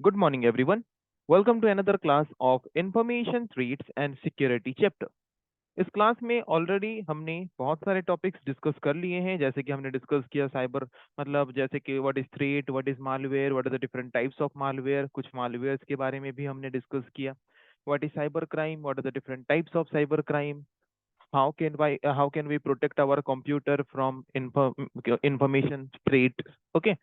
Good morning, everyone. Welcome to another class of Information Threats and Security Chapter. इस class में already हमने बहुत सारे टॉपिक्स डिस्कस कर लिए हैं, जैसे कि हमने डिस्कस किया साइबर मतलब जैसे कि what is threat, what is malware, what are the different types of malware, कुछ मालवेयर्स के बारे में भी हमने डिस्कस किया। What is cyber crime, what are the different types of cyber crime, how can we protect our computer from information threat, okay,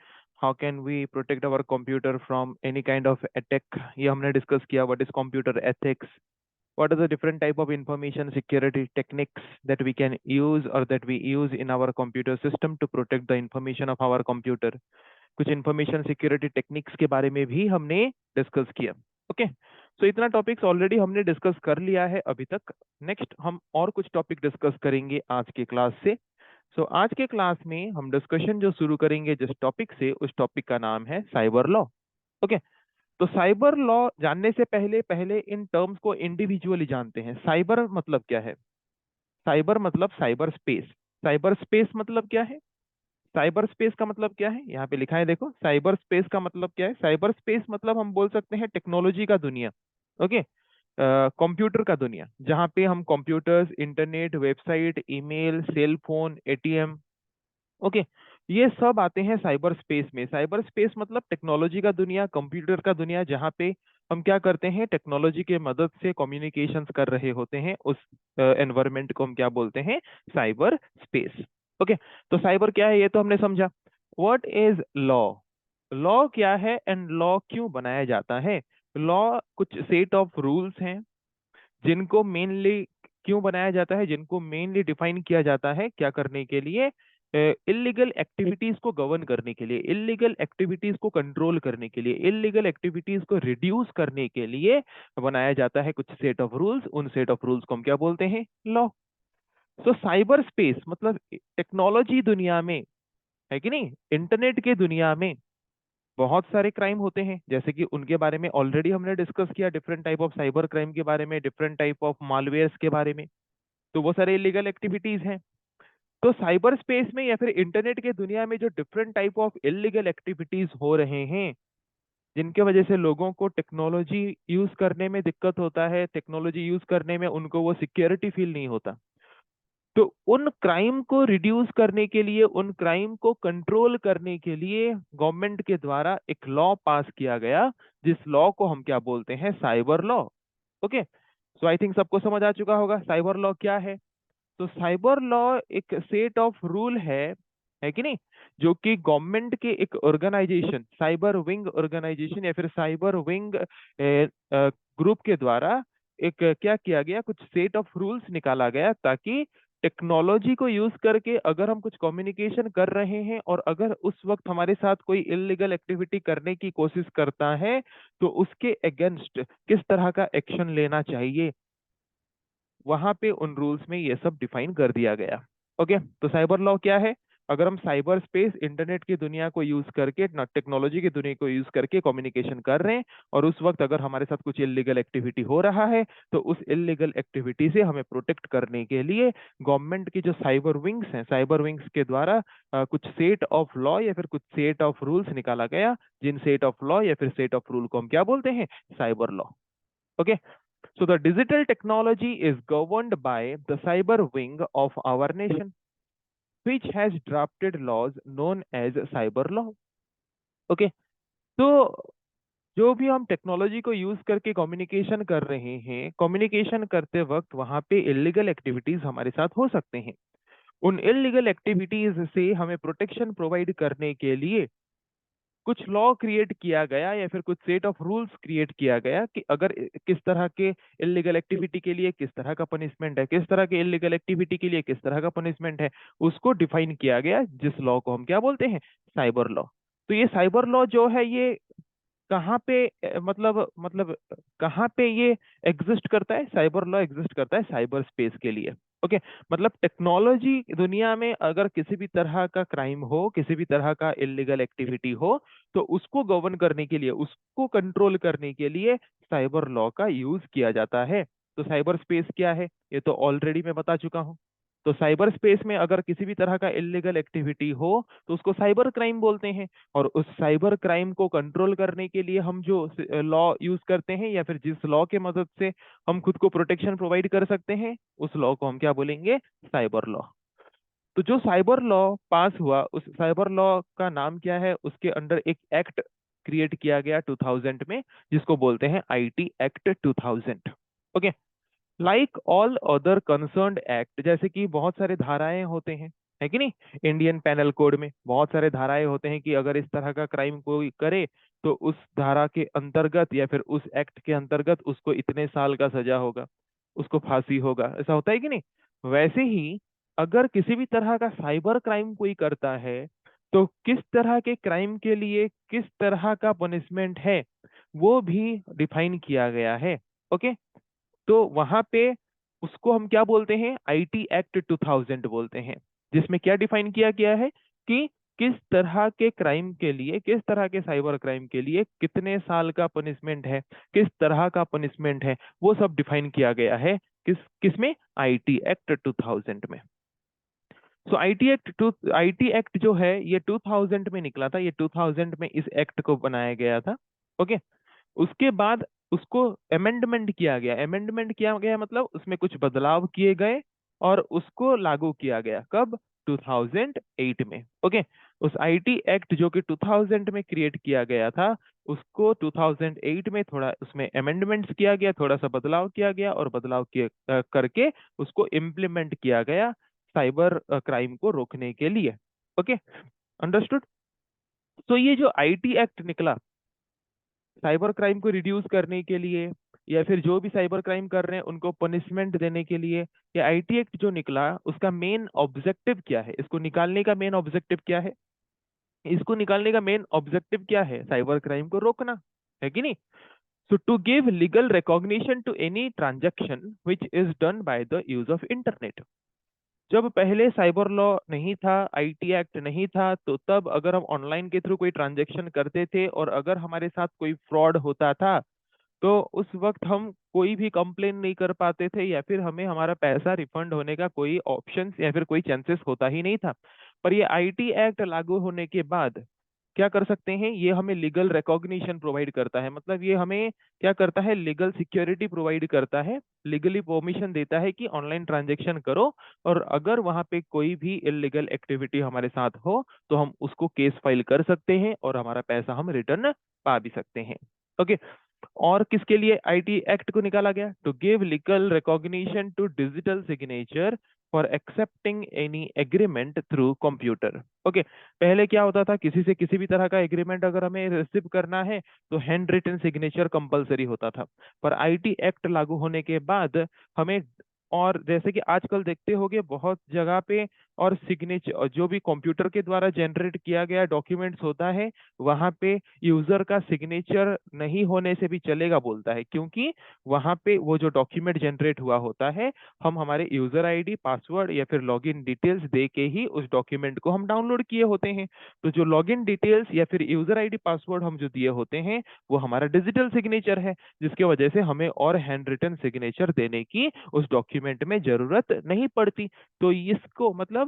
how can we protect our computer from any kind of attack, ये हमने discuss किया। what is computer ethics, what are the different type of information security techniques that we can use or that we use in our computer system to protect the information of our computer। कुछ information security techniques के बारे में भी हमने discuss किया। Okay, सो इतना topics already हमने discuss कर लिया है अभी तक। नेक्स्ट हम और कुछ टॉपिक डिस्कस करेंगे आज के क्लास से। सो आज के क्लास में हम डिस्कशन जो शुरू करेंगे जिस टॉपिक से, उस टॉपिक का नाम है साइबर लॉ। ओके, तो साइबर लॉ जानने से पहले पहले इन टर्म्स को इंडिविजुअली जानते हैं। साइबर मतलब क्या है? साइबर मतलब साइबर स्पेस। साइबर स्पेस मतलब क्या है? साइबर स्पेस का मतलब क्या है? यहाँ पे लिखा है, देखो, साइबर स्पेस का मतलब क्या है। साइबर स्पेस मतलब हम बोल सकते हैं टेक्नोलॉजी का दुनिया। ओके, कंप्यूटर का दुनिया, जहाँ पे हम computers, internet, website, email, cell phone, ATM, okay, ये सब आते हैं साइबर स्पेस में। साइबर स्पेस मतलब टेक्नोलॉजी का दुनिया, कंप्यूटर का दुनिया, जहाँ पे हम क्या करते हैं, टेक्नोलॉजी के मदद से कम्युनिकेशंस कर रहे होते हैं। उस एनवायरनमेंट को हम क्या बोलते हैं? Cyber space. ओके, तो साइबर क्या है ये तो हमने समझा। What is law? लॉ क्या है एंड लॉ क्यों बनाया जाता है? लॉ कुछ सेट ऑफ रूल्स हैं जिनको मेनली क्यों बनाया जाता है, जिनको मेनली डिफाइन किया जाता है क्या करने के लिए? इलीगल एक्टिविटीज को गवर्न करने के लिए, इलीगल एक्टिविटीज को कंट्रोल करने के लिए, इलीगल एक्टिविटीज को रिड्यूस करने के लिए बनाया जाता है कुछ सेट ऑफ रूल्स। उन सेट ऑफ रूल्स को हम क्या बोलते हैं? लॉ। सो साइबर स्पेस मतलब टेक्नोलॉजी दुनिया में, है कि नहीं, इंटरनेट के दुनिया में बहुत सारे क्राइम होते हैं, जैसे कि उनके बारे में ऑलरेडी हमने डिस्कस किया, different type of cyber crime के बारे में, डिफरेंट टाइप ऑफ मालवेयर्स के बारे में। तो वो सारे इलीगल एक्टिविटीज हैं। तो साइबर स्पेस में या फिर इंटरनेट के दुनिया में जो different type of illegal activities हो रहे हैं, जिनके वजह से लोगों को टेक्नोलॉजी यूज करने में दिक्कत होता है, टेक्नोलॉजी यूज करने में उनको वो सिक्योरिटी फील नहीं होता, तो उन क्राइम को रिड्यूस करने के लिए, उन क्राइम को कंट्रोल करने के लिए गवर्नमेंट के द्वारा एक लॉ पास किया गया, जिस लॉ को हम क्या बोलते हैं? Cyber law. Okay, so I think सबको समझ आ चुका होगा साइबर लॉ क्या है। तो साइबर लॉ एक सेट ऑफ रूल है कि नहीं, जो कि गवर्नमेंट के एक ऑर्गेनाइजेशन, साइबर विंग ऑर्गेनाइजेशन या फिर साइबर विंग ग्रुप के द्वारा एक क्या किया गया, कुछ सेट ऑफ रूल्स निकाला गया, ताकि टेक्नोलॉजी को यूज करके अगर हम कुछ कम्युनिकेशन कर रहे हैं और अगर उस वक्त हमारे साथ कोई इलीगल एक्टिविटी करने की कोशिश करता है, तो उसके अगेंस्ट किस तरह का एक्शन लेना चाहिए, वहां पे उन रूल्स में ये सब डिफाइन कर दिया गया। ओके, तो साइबर लॉ क्या है? अगर हम साइबर स्पेस, इंटरनेट की दुनिया को यूज करके, टेक्नोलॉजी की दुनिया को यूज करके कम्युनिकेशन कर रहे हैं, और उस वक्त अगर हमारे साथ कुछ इलीगल एक्टिविटी हो रहा है, तो उस इलीगल एक्टिविटी से हमें प्रोटेक्ट करने के लिए गवर्नमेंट की जो साइबर विंग्स हैं, साइबर विंग्स के द्वारा कुछ सेट ऑफ लॉ या फिर कुछ सेट ऑफ रूल्स निकाला गया, जिन सेट ऑफ लॉ या फिर सेट ऑफ रूल को हम क्या बोलते हैं? Cyber law. Okay, so the digital technology is governed by the cyber wing of our nation, which has drafted laws known as cyber law. Okay, तो जो भी हम टेक्नोलॉजी को यूज करके कम्युनिकेशन कर रहे हैं, कम्युनिकेशन करते वक्त वहां पे इलीगल एक्टिविटीज हमारे साथ हो सकते हैं। उन इलीगल एक्टिविटीज से हमें प्रोटेक्शन प्रोवाइड करने के लिए कुछ लॉ क्रिएट किया गया या फिर कुछ सेट ऑफ रूल्स क्रिएट किया गया, कि अगर किस तरह के इलीगल एक्टिविटी के लिए किस तरह का पनिशमेंट है, किस तरह के इलीगल एक्टिविटी के लिए किस तरह का पनिशमेंट है, उसको डिफाइन किया गया, जिस लॉ को हम क्या बोलते हैं? Cyber law. तो ये साइबर लॉ जो है, ये कहाँ पे मतलब कहाँ पे ये एग्जिस्ट करता है? साइबर लॉ एग्जिस्ट करता है साइबर स्पेस के लिए। ओके, मतलब टेक्नोलॉजी दुनिया में अगर किसी भी तरह का क्राइम हो, किसी भी तरह का इलीगल एक्टिविटी हो, तो उसको गवर्न करने के लिए, उसको कंट्रोल करने के लिए साइबर लॉ का यूज किया जाता है। तो साइबर स्पेस क्या है ये तो ऑलरेडी मैं बता चुका हूँ। तो साइबर स्पेस में अगर किसी भी तरह का इलीगल एक्टिविटी हो तो उसको साइबर क्राइम बोलते हैं। और उस साइबर क्राइम को कंट्रोल करने के लिए हम जो लॉ यूज करते हैं या फिर जिस लॉ के मदद से हम खुद को प्रोटेक्शन प्रोवाइड कर सकते हैं, उस लॉ को हम क्या बोलेंगे? Cyber law. तो जो साइबर लॉ पास हुआ, उस साइबर लॉ का नाम क्या है? उसके अंडर एक एक्ट क्रिएट किया गया 2000 में, जिसको बोलते हैं IT act 2000। Okay. Like all other concerned act, जैसे कि बहुत सारे धाराएं होते हैं, है कि नहीं? इंडियन पेनल कोड में बहुत सारे धाराएं होते हैं कि अगर इस तरह का क्राइम कोई करे तो उस धारा के अंतर्गत या फिर उस एक्ट के अंतर्गत उसको इतने साल का सजा होगा, उसको फांसी होगा, ऐसा होता है कि नहीं? वैसे ही अगर किसी भी तरह का साइबर क्राइम कोई करता है तो किस तरह के क्राइम के लिए किस तरह का पनिशमेंट है, वो भी डिफाइन किया गया है। ओके। तो वहां पे उसको हम क्या बोलते हैं? आईटी एक्ट 2000 बोलते हैं, जिसमें क्या डिफाइन किया गया है कि किस तरह के क्राइम के लिए, किस तरह के साइबर क्राइम के लिए कितने साल का पनिशमेंट है, किस तरह का पनिशमेंट है, वो सब डिफाइन किया गया है। किसमें? आईटी एक्ट 2000 में। सो आईटी एक्ट जो है ये 2000 में निकला था, ये 2000 में इस एक्ट को बनाया गया था। ओके। उसके बाद उसको अमेंडमेंट किया गया। अमेंडमेंट किया गया मतलब उसमें कुछ बदलाव किए गए और उसको लागू किया गया। कब? 2008 में। ओके। उस आईटी एक्ट जो कि 2000 में क्रिएट किया गया था, उसको 2008 में थोड़ा उसमें अमेंडमेंट्स किया गया, थोड़ा सा बदलाव किया गया और बदलाव किए करके उसको इम्प्लीमेंट किया गया साइबर क्राइम को रोकने के लिए। ओके। अंडरस्टूड। तो ये जो आईटी एक्ट निकला साइबर क्राइम को रिड्यूस करने के लिए या फिर जो भी साइबर क्राइम कर रहे हैं उनको पनिशमेंट देने के लिए, ये आईटी एक्ट जो निकला उसका मेन ऑब्जेक्टिव क्या है? इसको निकालने का मेन ऑब्जेक्टिव क्या है? इसको निकालने का मेन ऑब्जेक्टिव क्या है? साइबर क्राइम को रोकना, है कि नहीं? So to give legal recognition to any transaction which is done by the use of internet. जब पहले साइबर लॉ नहीं था, आईटी एक्ट नहीं था, तो तब अगर हम ऑनलाइन के थ्रू कोई ट्रांजैक्शन करते थे और अगर हमारे साथ कोई फ्रॉड होता था तो उस वक्त हम कोई भी कंप्लेन नहीं कर पाते थे या फिर हमें हमारा पैसा रिफंड होने का कोई ऑप्शन या फिर कोई चांसेस होता ही नहीं था। पर ये आईटी एक्ट लागू होने के बाद क्या कर सकते हैं? ये हमें लीगल रिकॉग्निशन प्रोवाइड करता है, मतलब ये हमें क्या करता है? लीगल सिक्योरिटी प्रोवाइड करता है, लीगली परमिशन देता है कि ऑनलाइन ट्रांजेक्शन करो और अगर वहां पे कोई भी इलीगल एक्टिविटी हमारे साथ हो तो हम उसको केस फाइल कर सकते हैं और हमारा पैसा हम रिटर्न पा भी सकते हैं। ओके। और किसके लिए आईटी एक्ट को निकाला गया? To give legal recognition to digital signature for accepting any agreement through computer. Okay. पहले क्या होता था? किसी से किसी भी तरह का एग्रीमेंट अगर हमें रिसीव करना है तो हैंड रिटन सिग्नेचर कंपलसरी होता था। पर आईटी एक्ट लागू होने के बाद हमें, और जैसे कि आजकल देखते होंगे बहुत जगह पे, और सिग्नेचर जो भी कंप्यूटर के द्वारा जनरेट किया गया डॉक्यूमेंट्स होता है वहां पे यूजर का सिग्नेचर नहीं होने से भी चलेगा बोलता है, क्योंकि वहां पे वो जो डॉक्यूमेंट जनरेट हुआ होता है हम हमारे यूजर आईडी, पासवर्ड या फिर लॉगिन डिटेल्स दे के ही उस डॉक्यूमेंट को हम डाउनलोड किए होते हैं। तो जो लॉगिन डिटेल्स या फिर यूजर आईडी, पासवर्ड हम जो दिए होते हैं वो हमारा डिजिटल सिग्नेचर है, जिसकी वजह से हमें और हैंड रिटन सिग्नेचर देने की उस डॉक्यूमेंट में जरूरत नहीं पड़ती। तो इसको मतलब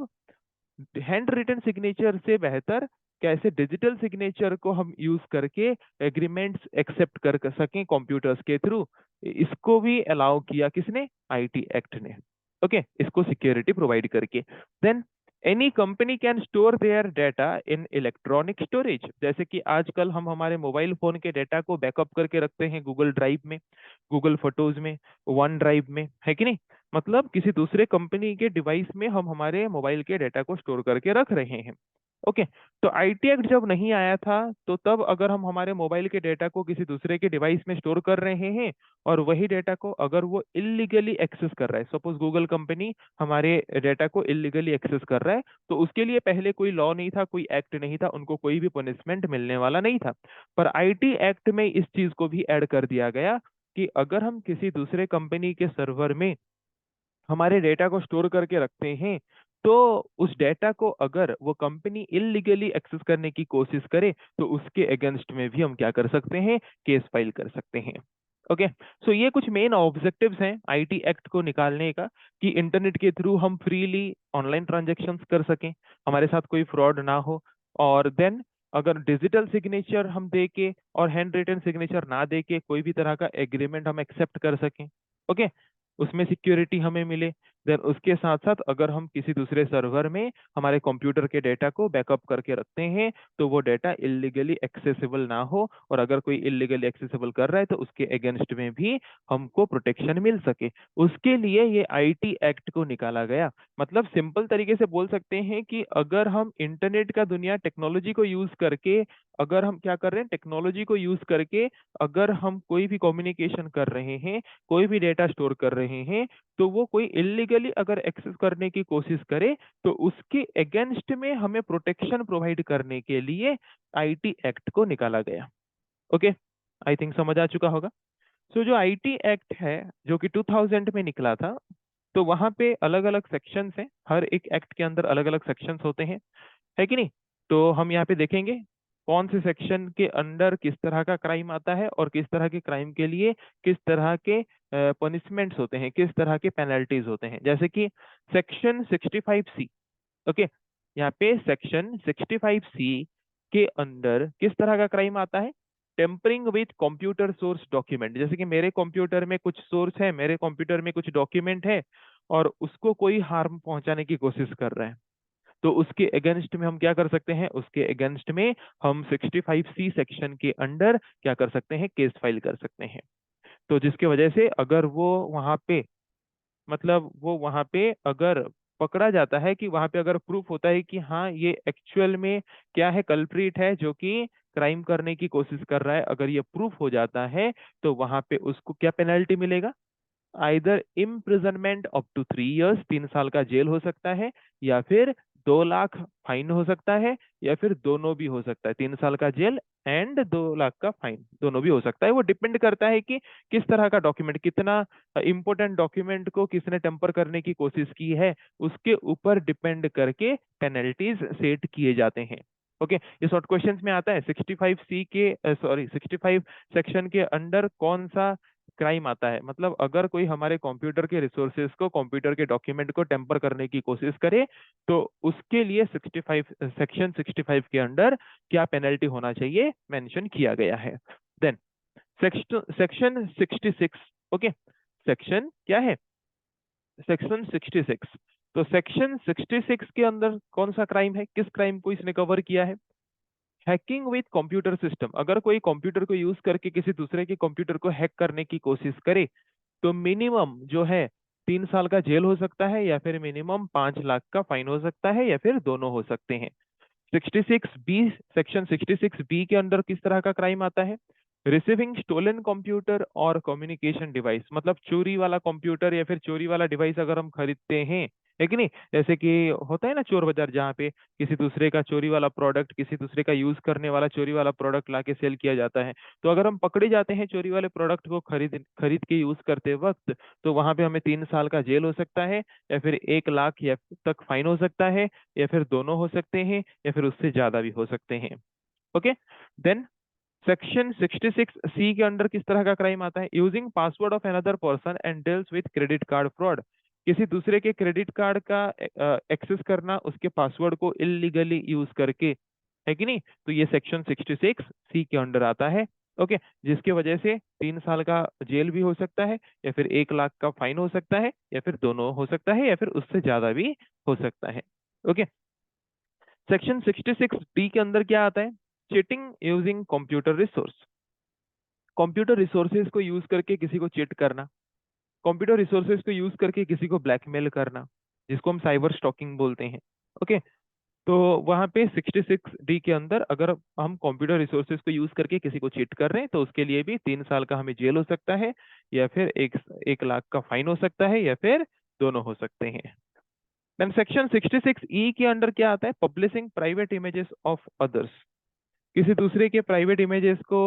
हैंड रिटन सिग्नेचर से बेहतर कैसे डिजिटल सिग्नेचर को हम यूज करके एग्रीमेंट्स एक्सेप्ट कर सकें कंप्यूटर्स के थ्रू, इसको भी अलाउ किया किसने? आईटी एक्ट ने। ओके। इसको सिक्योरिटी प्रोवाइड करके then any company can store their data in electronic storage. जैसे कि आजकल हम हमारे मोबाइल फोन के डाटा को बैकअप करके रखते हैं गूगल ड्राइव में, गूगल फोटोज में, वन ड्राइव में, है कि नहीं? मतलब किसी दूसरे कंपनी के डिवाइस में हम हमारे मोबाइल के डाटा को स्टोर करके रख रहे हैं। ओके। तो आईटी एक्ट जब नहीं आया था तो तब अगर हम हमारे मोबाइल के डाटा को किसी दूसरे के डिवाइस में स्टोर कर रहे हैं और वही डाटा को अगर वो इलीगली एक्सेस कर रहा है, सपोज गूगल कंपनी हमारे डाटा को इलीगली एक्सेस कर रहा है, तो उसके लिए पहले कोई लॉ नहीं था, कोई एक्ट नहीं था, उनको कोई भी पनिशमेंट मिलने वाला नहीं था। पर आईटी एक्ट में इस चीज को भी ऐड कर दिया गया कि अगर हम किसी दूसरे कंपनी के सर्वर में हमारे डेटा को स्टोर करके रखते हैं तो उस डेटा को अगर वो कंपनी इलीगली एक्सेस करने की कोशिश करे तो उसके अगेंस्ट में भी हम क्या कर सकते हैं? केस फाइल कर सकते हैं। ओके, सो ये कुछ मेन ऑब्जेक्टिव्स हैं आईटी एक्ट को निकालने का, कि इंटरनेट के थ्रू हम फ्रीली ऑनलाइन ट्रांजैक्शंस कर सकें, हमारे साथ कोई फ्रॉड ना हो। और देन अगर डिजिटल सिग्नेचर हम दे के और हैंड रिटन सिग्नेचर ना दे के कोई भी तरह का एग्रीमेंट हम एक्सेप्ट कर सकें, ओके, उसमें सिक्योरिटी हमें मिले। देन उसके साथ साथ अगर हम किसी दूसरे सर्वर में हमारे कंप्यूटर के डेटा को बैकअप करके रखते हैं तो वो डेटा इलीगली एक्सेसिबल ना हो, और अगर कोई इलीगली एक्सेसिबल कर रहा है तो उसके अगेंस्ट में भी हमको प्रोटेक्शन मिल सके, उसके लिए ये आईटी एक्ट को निकाला गया। मतलब सिंपल तरीके से बोल सकते हैं कि अगर हम इंटरनेट का दुनिया टेक्नोलॉजी को यूज करके, अगर हम क्या कर रहे हैं टेक्नोलॉजी को यूज करके, अगर हम कोई भी कम्युनिकेशन कर रहे हैं, कोई भी डेटा स्टोर कर रहे हैं, तो वो कोई इलीगली अगर एक्सेस करने की कोशिश करे तो उसके अगेंस्ट में हमें प्रोटेक्शन प्रोवाइड करने के लिए आईटी एक्ट को निकाला गया। ओके, आई थिंक समझ आ चुका होगा। सो जो आईटी एक्ट है जो कि 2000 में निकला था, तो वहां पे अलग अलग सेक्शंस हैं, हर एक एक्ट के अंदर अलग अलग सेक्शंस होते हैं, है कि नहीं? तो हम यहाँ पे देखेंगे कौन से सेक्शन के अंडर किस तरह का क्राइम आता है और किस तरह के क्राइम के लिए किस तरह के पनिशमेंट्स होते हैं, किस तरह के पेनल्टीज होते हैं। जैसे कि सेक्शन 65C, ओके, यहाँ पे सेक्शन 65C के अंदर किस तरह का क्राइम आता है? Tampering with computer source document. जैसे कि मेरे कंप्यूटर में कुछ सोर्स है, मेरे कंप्यूटर में कुछ डॉक्यूमेंट है, और उसको कोई हार्म पहुंचाने की कोशिश कर रहा है, तो उसके अगेंस्ट में हम क्या कर सकते हैं? उसके अगेंस्ट में हम 65C सेक्शन के अंडर क्या कर सकते हैं? केस फाइल कर सकते हैं। तो जिसके वजह से अगर वो वहां पे, मतलब वो वहां पे अगर पकड़ा जाता है, कि वहां पे अगर प्रूफ होता है कि हाँ ये एक्चुअल में क्या है, कल्प्रिट है जो कि क्राइम करने की कोशिश कर रहा है, अगर ये प्रूफ हो जाता है तो वहां पे उसको क्या पेनल्टी मिलेगा? Either imprisonment up to 3 years, 3 साल का जेल हो सकता है, या फिर 2 लाख फाइन हो सकता है, या फिर दोनों भी हो सकता है, 3 साल का जेल एंड 2 लाख का फाइन, दोनों भी हो सकता है। वो डिपेंड करता है कि किस तरह का डॉक्यूमेंट, कितना इंपॉर्टेंट डॉक्यूमेंट को किसने टेम्पर करने की कोशिश की है, उसके ऊपर डिपेंड करके पेनल्टीज सेट किए जाते हैं। ओके, ये शॉर्ट क्वेश्चंस में आता है 65C के, सॉरी 65 सेक्शन के अंडर कौन सा क्राइम आता है। मतलब अगर कोई हमारे कंप्यूटर के रिसोर्सेज को, कंप्यूटर के डॉक्यूमेंट को टेम्पर करने की कोशिश करे, तो उसके लिए 65 सेक्शन 65 के अंडर क्या पेनल्टी होना चाहिए मेंशन किया गया है। देन सेक्शन 66, ओके, सेक्शन क्या है? सेक्शन 66। तो सेक्शन 66 के अंदर कौन सा क्राइम है, किस क्राइम को इसने कवर किया है? Hacking with computer system. अगर कोई कंप्यूटर को यूज करके किसी दूसरे के कंप्यूटर को हैक करने की कोशिश करे, तो मिनिमम जो है 3 साल का जेल हो सकता है, या फिर मिनिमम 5 लाख का फाइन हो सकता है, या फिर दोनों हो सकते हैं। 66B, सेक्शन 66B के अंदर किस तरह का क्राइम आता है? रिसीविंग स्टोलन कंप्यूटर और कम्युनिकेशन डिवाइस। मतलब चोरी वाला कंप्यूटर या फिर चोरी वाला डिवाइस अगर हम खरीदते हैं, है कि नहीं? जैसे कि होता है ना चोर बाजार, जहाँ पे किसी दूसरे का चोरी वाला प्रोडक्ट, किसी दूसरे का यूज करने वाला चोरी वाला प्रोडक्ट लाके सेल किया जाता है। तो अगर हम पकड़े जाते हैं चोरी वाले प्रोडक्ट को खरीद खरीद के यूज करते वक्त, तो वहां पे हमें 3 साल का जेल हो सकता है, या फिर 1 लाख या तक फाइन हो सकता है, या फिर दोनों हो सकते हैं, या फिर उससे ज्यादा भी हो सकते हैं। ओके, देन सेक्शन 66C के अंडर किस तरह का क्राइम आता है? Using password of another person and deals with credit card fraud. किसी दूसरे के क्रेडिट कार्ड का एक्सेस करना, उसके पासवर्ड को इलीगली यूज करके, है कि नहीं? तो ये सेक्शन 66C के अंडर आता है। ओके, जिसकी वजह से 3 साल का जेल भी हो सकता है, या फिर 1 लाख का फाइन हो सकता है, या फिर दोनों हो सकता है, या फिर उससे ज्यादा भी हो सकता है। ओके, सेक्शन 66D के अंदर क्या आता है? Cheating using computer resource. Computer resources को यूज करके किसी को चीट करना, कंप्यूटर रिसोर्सेज को यूज करके किसी को ब्लैकमेल करना, जिसको हम साइबर स्टॉकिंग बोलते हैं। ओके, तो वहां पे 66D के अंदर अगर हम कंप्यूटर रिसोर्सेज को यूज करके किसी को चीट कर रहे हैं, तो उसके लिए भी 3 साल का हमें जेल हो सकता है, या फिर 1 लाख का फाइन हो सकता है, या फिर दोनों हो सकते हैं। देन सेक्शन 66E के अंडर क्या आता है? Publishing private images of others. किसी दूसरे के प्राइवेट इमेजेस को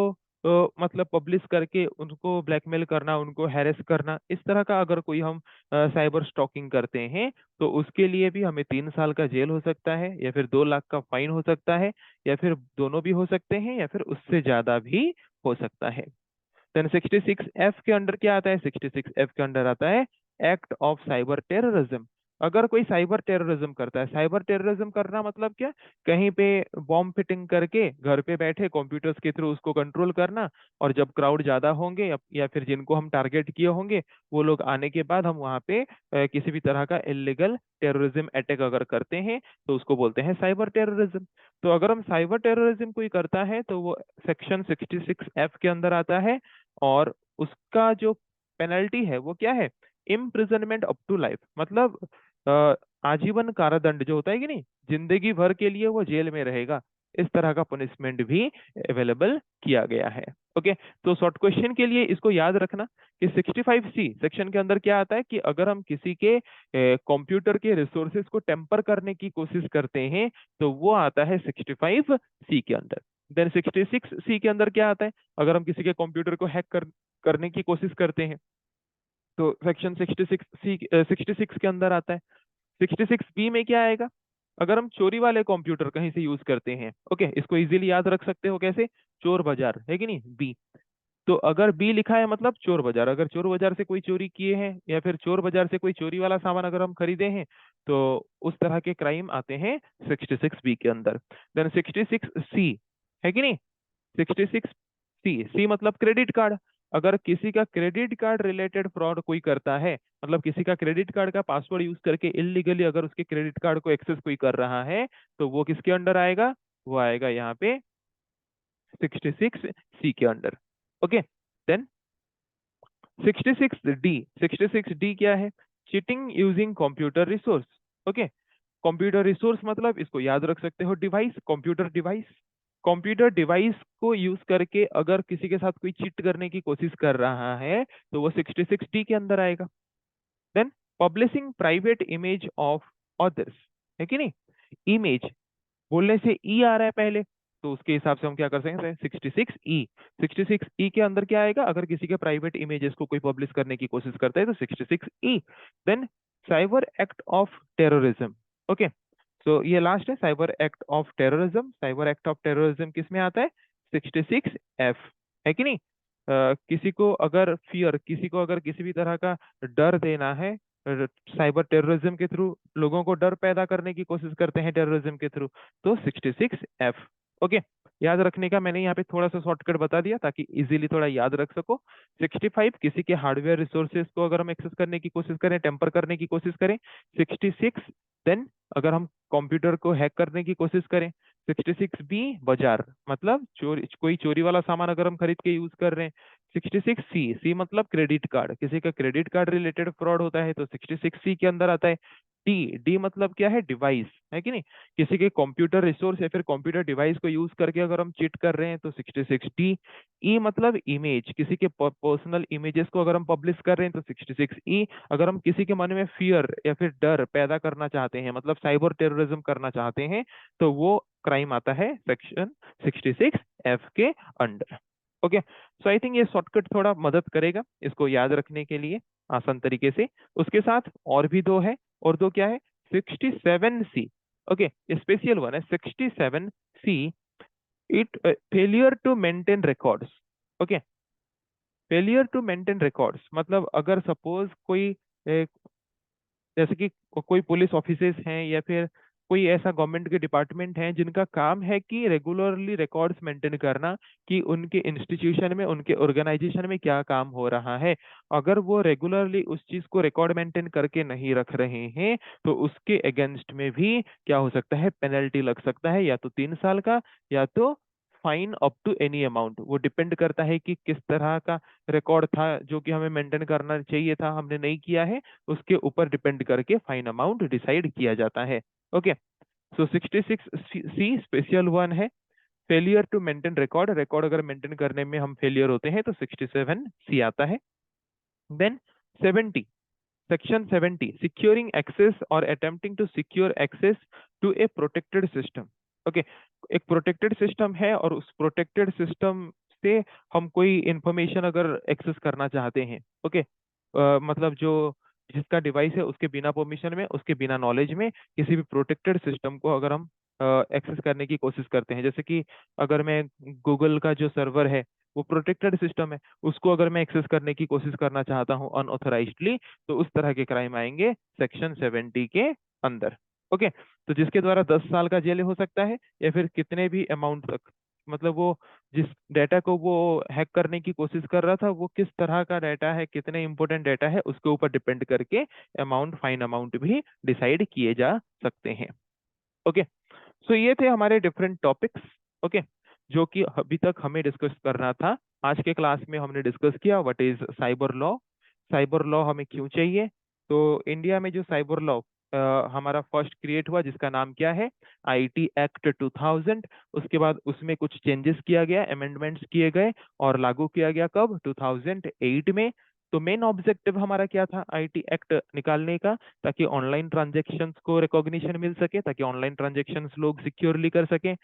मतलब पब्लिश करके उनको ब्लैकमेल करना, उनको हैरेस करना, इस तरह का अगर कोई हम साइबर स्टॉकिंग करते हैं, तो उसके लिए भी हमें 3 साल का जेल हो सकता है, या फिर 2 लाख का फाइन हो सकता है, या फिर दोनों भी हो सकते हैं, या फिर उससे ज्यादा भी हो सकता है। देन 66F के अंडर क्या आता है? 66F के अंडर आता है एक्ट ऑफ साइबर टेररिज्म। अगर कोई साइबर टेररिज्म करता है, साइबर टेररिज्म करना मतलब क्या? कहीं पे बॉम्ब फिटिंग करके घर पे बैठे कंप्यूटर्स के थ्रू उसको कंट्रोल करना, और जब क्राउड ज्यादा होंगे या फिर जिनको हम टारगेट किए होंगे वो लोग आने के बाद हम वहाँ पे किसी भी तरह का इलीगल टेररिज्म अटैक अगर करते हैं तो उसको बोलते हैं साइबर टेररिज्म। तो अगर हम साइबर टेररिज्म कोई करता है तो वो सेक्शन 66F के अंदर आता है, और उसका जो पेनल्टी है वो क्या है? इम्प्रिजनमेंट अप टू लाइफ, मतलब आजीवन कारादंड जो होता है कि नहीं, जिंदगी भर के लिए वो जेल में रहेगा। इस तरह का पनिशमेंट भी अवेलेबल किया गया है। ओके, तो शॉर्ट क्वेश्चन के लिए इसको याद रखना कि 65C सेक्शन के अंदर क्या आता है कि अगर हम किसी के कंप्यूटर के रिसोर्सेज को टेम्पर करने की कोशिश करते हैं तो वो आता है 65C के अंदर। देन 66C के अंदर क्या आता है? अगर हम किसी के कंप्यूटर को हैक करने की कोशिश करते हैं तो सेक्शन 66 के अंदर आता है। 66B में क्या आएगा? अगर हम चोरी वाले कंप्यूटर कहीं से यूज करते हैं, ओके, इसको इजीली याद रख सकते हो कैसे? चोर बाजार है कि नहीं, बी। तो अगर बी लिखा है मतलब चोर बाजार, अगर चोर बाजार से कोई चोरी किए हैं या फिर चोर बाजार से कोई चोरी वाला सामान अगर हम खरीदे हैं तो उस तरह के क्राइम आते हैं 66B के अंदर। देन 66C है कि नहीं? 66C, सी मतलब क्रेडिट कार्ड। अगर किसी का क्रेडिट कार्ड रिलेटेड फ्रॉड कोई करता है, मतलब किसी का क्रेडिट कार्ड का पासवर्ड यूज करके इलीगली अगर उसके क्रेडिट कार्ड को एक्सेस कोई कर रहा है तो वो किसके अंडर आएगा? वो आएगा यहाँ पे 66C के under. Okay, then 66D, 66D क्या है? Cheating using computer resource. Okay, computer resource मतलब इसको याद रख सकते हो device, computer device. Computer device को यूज करके अगर किसी के साथ कोई चीट करने की कोशिश कर रहा है तो वो 66D के अंदर आएगा। Then publishing private image of others, है कि नहीं? इमेज बोलने से ई आ रहा है पहले, तो उसके हिसाब से हम क्या कर सकते हैं? 66E। 66E के अंदर क्या आएगा? अगर किसी के प्राइवेट इमेजेस को कोई पब्लिश करने की कोशिश करता है तो 66E। Then cyber act of terrorism. Okay, so ये लास्ट है cyber act of terrorism. Cyber act of terrorism किस में आता है? 66F, है कि नहीं? किसी को अगर फियर, किसी को अगर किसी भी तरह का डर देना है, साइबर टेररिज्म के थ्रू लोगों को डर पैदा करने की कोशिश करते हैं टेररिज्म के थ्रू, तो 66F। ओके, याद रखने का मैंने यहाँ पे थोड़ा सा शॉर्टकट बता दिया ताकि इजीली थोड़ा याद रख सको। 65 किसी के हार्डवेयर रिसोर्सेज को अगर हम एक्सेस करने की कोशिश करें, टेम्पर करने की कोशिश करें। 66 देन अगर हम कंप्यूटर को हैक करने की कोशिश करें। 66B बाजार, मतलब चोरी, कोई चोरी वाला सामान अगर हम खरीद के यूज कर रहे हैं। 66C, सी मतलब क्रेडिट कार्ड, किसी का क्रेडिट कार्ड रिलेटेड फ्रॉड होता है तो 66C के अंदर आता है। डी, डी मतलब क्या है? डिवाइस, है कि नहीं? किसी के कंप्यूटर रिसोर्स या फिर कंप्यूटर डिवाइस को यूज करके अगर हम चीट कर रहे हैं तो 66D। ई मतलब इमेज, किसी के पर्सनल इमेजेस को अगर हम पब्लिश कर रहे हैं तो 66E। अगर हम किसी के मन में फियर या फिर डर पैदा करना चाहते हैं, मतलब साइबर टेररिज्म करना चाहते हैं, तो वो क्राइम आता है सेक्शन 66F के under. Okay, so I think ये शॉर्टकट थोड़ा मदद करेगा इसको याद रखने के लिए आसान तरीके से। उसके साथ और भी दो है, और दो क्या है? 67C। ओके, स्पेशल वन है 67C। It failure to maintain records. Okay, failure to maintain records मतलब अगर सपोज कोई जैसे कि कोई पुलिस ऑफिसेज हैं या फिर कोई ऐसा गवर्नमेंट के डिपार्टमेंट हैं जिनका काम है कि रेगुलरली रिकॉर्ड्स मेंटेन करना कि उनके इंस्टीट्यूशन में, उनके ऑर्गेनाइजेशन में क्या काम हो रहा है। अगर वो रेगुलरली उस चीज को रिकॉर्ड मेंटेन करके नहीं रख रहे हैं तो उसके अगेंस्ट में भी क्या हो सकता है? पेनल्टी लग सकता है, या तो 3 साल का या तो fine up to any amount. वो डिपेंड करता है कि किस तरह का रिकॉर्ड था जो कि हमें मेंटेन करना चाहिए था, हमने नहीं किया है, उसके ऊपर डिपेंड करके फाइन अमाउंट डिसाइड किया जाता है। Okay, so 66C special one है, failure to maintain record, record अगर मेंटेन करने में हम फेलियर होते हैं तो 67C आता है। देन 70, सेक्शन 70, सिक्योरिंग एक्सेस और attempting to secure access to a protected system. Okay, एक प्रोटेक्टेड सिस्टम है और उस प्रोटेक्टेड सिस्टम से हम कोई इंफॉर्मेशन अगर एक्सेस करना चाहते हैं, ओके, मतलब जो जिसका डिवाइस है उसके बिना परमिशन में, उसके बिना नॉलेज में किसी भी प्रोटेक्टेड सिस्टम को अगर हम एक्सेस करने की कोशिश करते हैं, जैसे कि अगर मैं गूगल का जो सर्वर है वो प्रोटेक्टेड सिस्टम है, उसको अगर मैं एक्सेस करने की कोशिश करना चाहता हूँ अनऑथराइज्डली, तो उस तरह के क्राइम आएंगे सेक्शन 70 के अंदर। ओके, तो जिसके द्वारा 10 साल का जेल हो सकता है या फिर कितने भी अमाउंट तक, मतलब वो जिस डेटा को वो हैक करने की कोशिश कर रहा था वो किस तरह का डाटा है, कितने इंपॉर्टेंट डाटा है, उसके ऊपर डिपेंड करके अमाउंट, फाइन अमाउंट भी डिसाइड किए जा सकते हैं। ओके, सो ये थे हमारे डिफरेंट टॉपिक्स। ओके, जो कि अभी तक हमें डिस्कस करना था। आज के क्लास में हमने डिस्कस किया what is cyber law, cyber law हमें क्यों चाहिए। तो इंडिया में जो साइबर लॉ हमारा फर्स्ट क्रिएट हुआ, जिसका नाम क्या है, आईटी एक्ट 2000। उसके बाद उसमें कुछ चेंजेस किया गया, अमेंडमेंट्स किए गए और लागू किया गया कब, 2008 में। तो मेन ऑब्जेक्टिव हमारा क्या था आईटी एक्ट निकालने का, ताकि ऑनलाइन ट्रांजेक्शन्स को रिकॉग्निशन मिल सके, ताकि ऑनलाइन ट्रांजेक्शन्स लोग सिक्योरली कर सकें।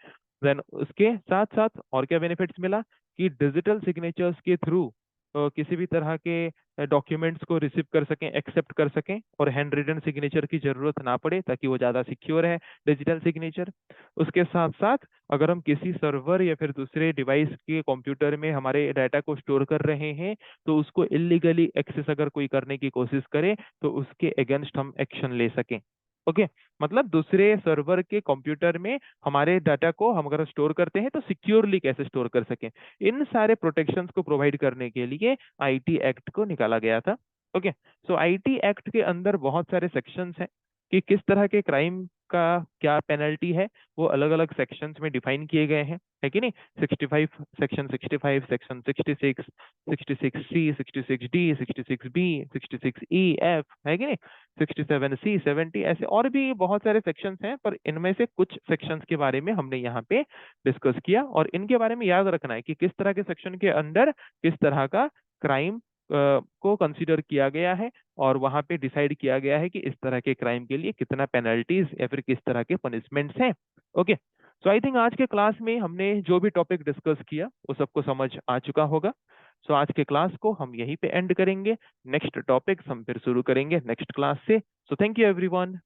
देन उसके साथ साथ और क्या बेनिफिट्स मिला कि डिजिटल सिग्नेचर्स के थ्रू किसी भी तरह के डॉक्यूमेंट्स को रिसीव कर सकें, एक्सेप्ट कर सकें, और हैंड रिटन सिग्नेचर की जरूरत ना पड़े, ताकि वो ज़्यादा सिक्योर है डिजिटल सिग्नेचर। उसके साथ साथ अगर हम किसी सर्वर या फिर दूसरे डिवाइस के कंप्यूटर में हमारे डाटा को स्टोर कर रहे हैं, तो उसको इलीगली एक्सेस अगर कोई करने की कोशिश करे तो उसके अगेंस्ट हम एक्शन ले सकें। ओके, मतलब दूसरे सर्वर के कंप्यूटर में हमारे डाटा को हम अगर स्टोर करते हैं तो सिक्योरली कैसे स्टोर कर सकें, इन सारे प्रोटेक्शंस को प्रोवाइड करने के लिए आईटी एक्ट को निकाला गया था। ओके, सो आईटी एक्ट के अंदर बहुत सारे सेक्शंस हैं कि किस तरह के क्राइम का क्या पेनल्टी है, वो अलग अलग सेक्शंस में डिफाइन किए गए हैं, है कि नहीं। 65, section 65, section 66, 66C, 66D, 66B, 66E, F, है कि नहीं, 67C, 70, ऐसे और भी बहुत सारे सेक्शंस हैं, पर इनमें से कुछ सेक्शंस के बारे में हमने यहाँ पे डिस्कस किया, और इनके बारे में याद रखना है कि किस तरह के सेक्शन के अंदर किस तरह का क्राइम को कंसीडर किया गया है, और वहां पे डिसाइड किया गया है कि इस तरह के क्राइम के लिए कितना पेनल्टीज या फिर किस तरह के पनिशमेंट्स हैं। ओके, सो आई थिंक आज के क्लास में हमने जो भी टॉपिक डिस्कस किया वो सबको समझ आ चुका होगा। सो आज के क्लास को हम यहीं पे एंड करेंगे, नेक्स्ट टॉपिक्स हम फिर शुरू करेंगे नेक्स्ट क्लास से। So thank you everyone.